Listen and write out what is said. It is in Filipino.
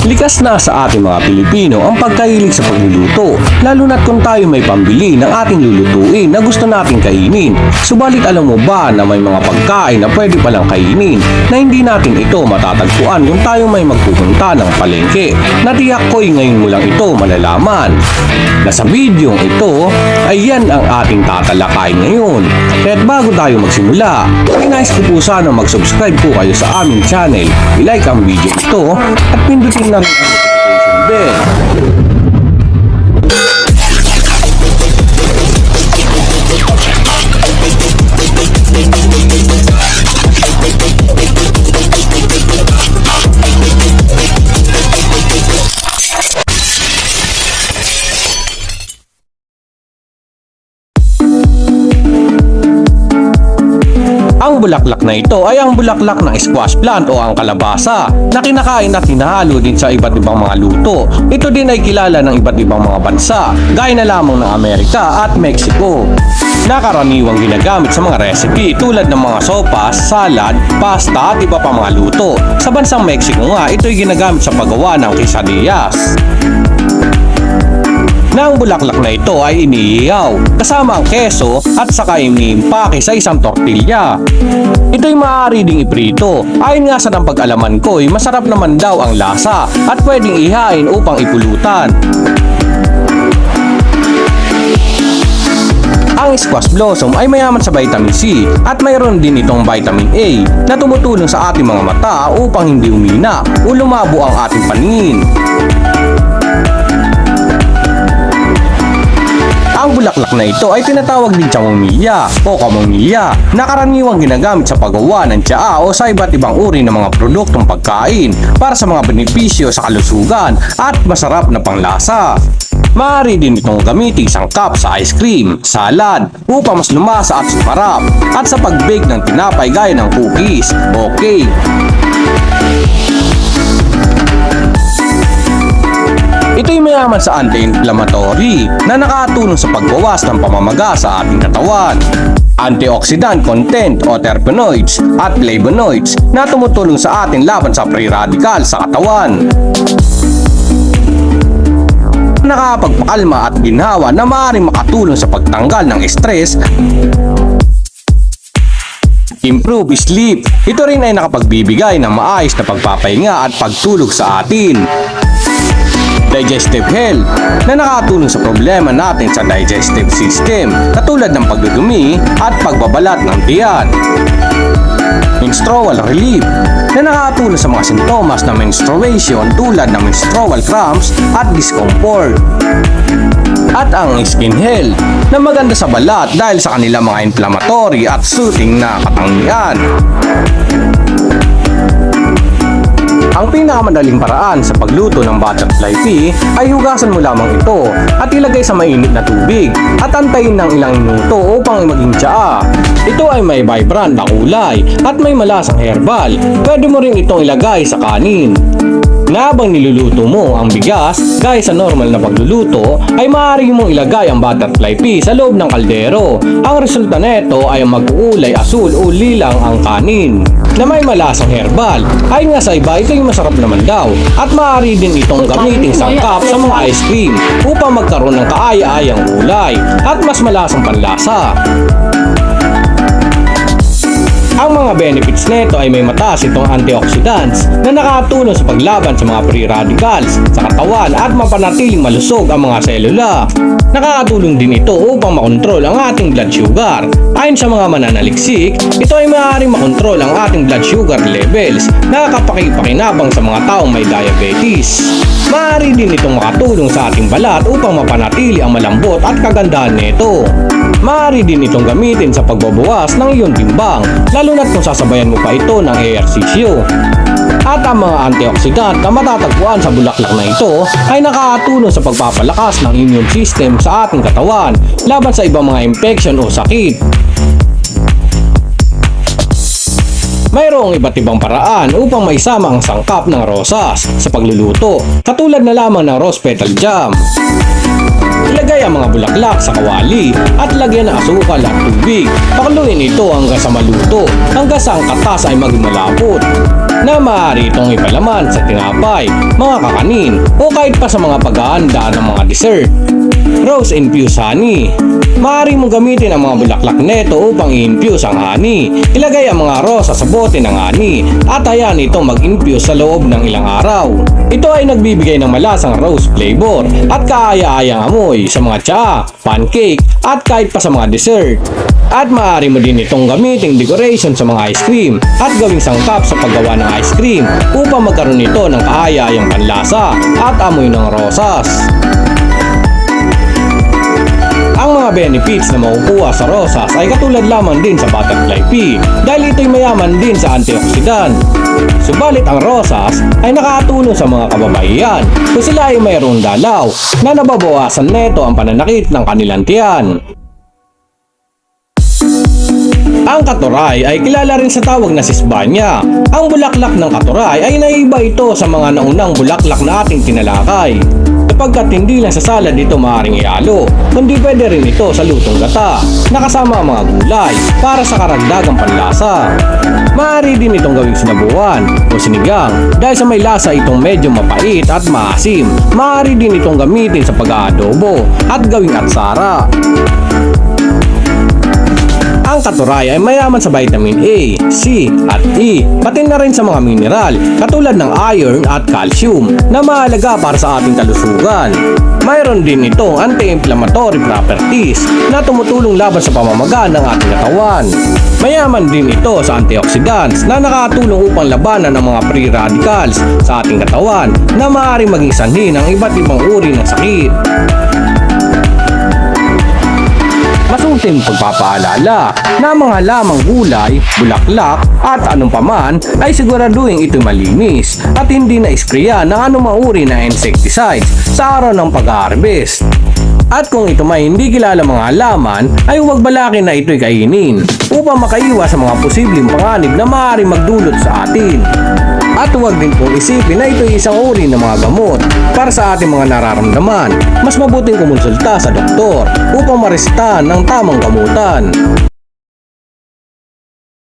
Likas na sa ating mga Pilipino ang pagkahilig sa pagluluto, lalo na't kung tayo may pambili ng ating lulutuin na gusto nating kainin. Subalit alam mo ba na may mga pagkain na pwede palang kainin na hindi natin ito matatagpuan kung tayo may magpupunta ng palengke? Natiyak ko'y ngayon mo lang ito malalaman. Na sa videong ito ay yan ang ating tatalakayin ngayon. Kaya't bago tayo magsimula, ay nais ko po sana mag-subscribe po kayo sa aming channel, i-like ang video ito at pindutin na rin ang notification bell. Ang bulaklak na ito ay ang bulaklak ng squash plant o ang kalabasa na kinakain at hinahalo din sa iba't ibang mga luto. Ito din ay kilala ng iba't ibang mga bansa, gaya na lamang ng Amerika at Mexico. Nakaraniwang ginagamit sa mga recipe tulad ng mga sopas, salad, pasta at iba pa mga luto. Sa bansang Mexico nga, ito ay ginagamit sa paggawa ng quesadillas. Na ang bulaklak na ito ay iniihaw kasama ang keso at saka iniimpake sa isang tortilla. Ito'y maaari ding iprito. Ayon nga sa napag-alaman ko ay masarap naman daw ang lasa at pwedeng ihain upang ipulutan. Ang squash blossom ay mayaman sa vitamin C at mayroon din itong vitamin A na tumutulong sa ating mga mata upang hindi umina o lumabo ang ating paningin. Ang bulaklak na ito ay tinatawag din chamomilla o kamomilla na karaniwang ginagamit sa paggawa ng tsaa o sa iba't ibang uri ng mga produktong pagkain para sa mga benepisyo sa kalusugan at masarap na panglasa. Maaari din itong gamitin sangkap sa ice cream, salad, upang mas lumasa at sumarap, at sa pag-bake ng tinapay gaya ng cookies o cake. Ito'y mayaman sa anti-inflammatory na nakatulong sa pagbawas ng pamamaga sa ating katawan. Antioxidant content o terpenoids at flavonoids na tumutulong sa ating laban sa free radical sa katawan. Nakakapagpakalma at ginhawa na maaaring makatulong sa pagtanggal ng stress. Improve sleep. Ito rin ay nakapagbibigay ng maayos na pagpapahinga at pagtulog sa atin. Digestive health na nakatulong sa problema natin sa digestive system katulad ng pagdudumi at pagbabalat ng tiyan. Menstrual relief na nakatulong sa mga sintomas ng menstruation tulad ng menstrual cramps at discomfort. At ang skin health na maganda sa balat dahil sa kanilang mga inflammatory at soothing na katangian. Ang pinakamadaling paraan sa pagluto ng butterfly pea ay hugasan mo lamang ito at ilagay sa mainit na tubig at antayin ng ilang minuto upang maging tsaa. Ito ay may vibrant na kulay at may malasang herbal. Pwede mo rin itong ilagay sa kanin. Na habang niluluto mo ang bigas, gaya sa normal na pagluluto, ay maaari mong ilagay ang butterfly pea sa loob ng kaldero. Ang resulta nito ay magkukulay asul o lilang ang kanin na may malasang herbal. Ayon nga sa iba, ito'y masarap naman daw at maaari din itong gamitin sangkap sa mga ice cream upang magkaroon ng kaaya-ayang kulay at mas malasang panlasa. Ang mga benefits nito ay may mataas itong antioxidants na nakatulong sa paglaban sa mga free radicals sa katawan at mapanatiling malusog ang mga selula. Nakakatulong din ito upang makontrol ang ating blood sugar. Ayon sa mga mananaliksik, ito ay maaaring makontrol ang ating blood sugar levels na kapakipakinabang sa mga taong may diabetes. Maaari din itong makatulong sa ating balat upang mapanatili ang malambot at kagandahan nito. Maaari din itong gamitin sa pagbabawas ng iyong timbang, lalo na't kung sasabayan mo pa ito ng ehersisyo. At ang mga antioxidant na matatagpuan sa bulaklak na ito ay nakakatulong sa pagpapalakas ng immune system sa ating katawan laban sa ibang mga infection o sakit. Mayroong iba't ibang paraan upang maisama ang sangkap ng rosas sa pagluluto, katulad na lamang ng rose petal jam. Ilagay ang mga bulaklak sa kawali at lagyan ng asukal at tubig. Pakuluin ito hanggang sa maluto, hanggang sa ang katas ay maging malapot. na maaari itong ipalaman sa tinapay, mga kakanin o kahit pa sa mga paghahanda ng mga dessert. Rose-infused honey. Maaari mong gamitin ang mga bulaklak neto upang i-infuse ang honey. Ilagay ang mga rosa sa bote ng honey at hayaan itong mag-infuse sa loob ng ilang araw. Ito ay nagbibigay ng malasang rose flavor at kaaya-ayang amoy sa mga tsaa, pancake at kahit pa sa mga dessert. At maaari mo din itong gamiting decoration sa mga ice cream at gawing sangkap sa paggawa ng ice cream upang magkaroon ito ng kaaya-ayang panlasa at amoy ng rosas. Ang mga benefits na makukuha sa rosas ay katulad lamang din sa butterfly pea dahil ito'y mayaman din sa antioxidant. Subalit ang rosas ay nakatulong sa mga kababaihan kung sila ay mayroong dalaw na nababawasan neto ang pananakit ng kanilang tiyan. Ang katuray ay kilala rin sa tawag na sisbanya. Ang bulaklak ng katuray ay naiba ito sa mga naunang bulaklak na ating tinalakay. Sapagkat hindi lang sa salad ito maaaring ihalo, kundi pwede rin ito sa lutong gata, nakasama ang mga gulay para sa karagdagang panlasa. Maaari din itong gawing sinabuan o sinigang dahil sa may lasa itong medyo mapait at maasim. Maaari din itong gamitin sa pag-aadobo at gawing atsara. Ang katuray ay mayaman sa vitamin A, C at E, pati na rin sa mga mineral katulad ng iron at calcium na mahalaga para sa ating kalusugan. Mayroon din itong anti-inflammatory properties na tumutulong laban sa pamamaga ng ating katawan. Mayaman din ito sa antioxidants na nakatulong upang labanan ang mga free radicals sa ating katawan na maaaring maging sanhi ng iba't ibang uri ng sakit. Masuting pagpapaalala na mga lamang gulay, bulaklak at anong paman ay siguraduhin ito'y malinis at hindi na isprayan ng anumang uri na insecticides sa araw ng pag-harvest. At kung ito may hindi kilala mga halaman ay huwag balakin na ito'y kainin upang makaiwas sa mga posibleng panganib na maaaring magdulot sa atin. At huwag din pong isipin na ito'y isang uri ng mga gamot para sa ating mga nararamdaman. Mas mabuting kumonsulta sa doktor upang maresetahan ng tamang gamutan.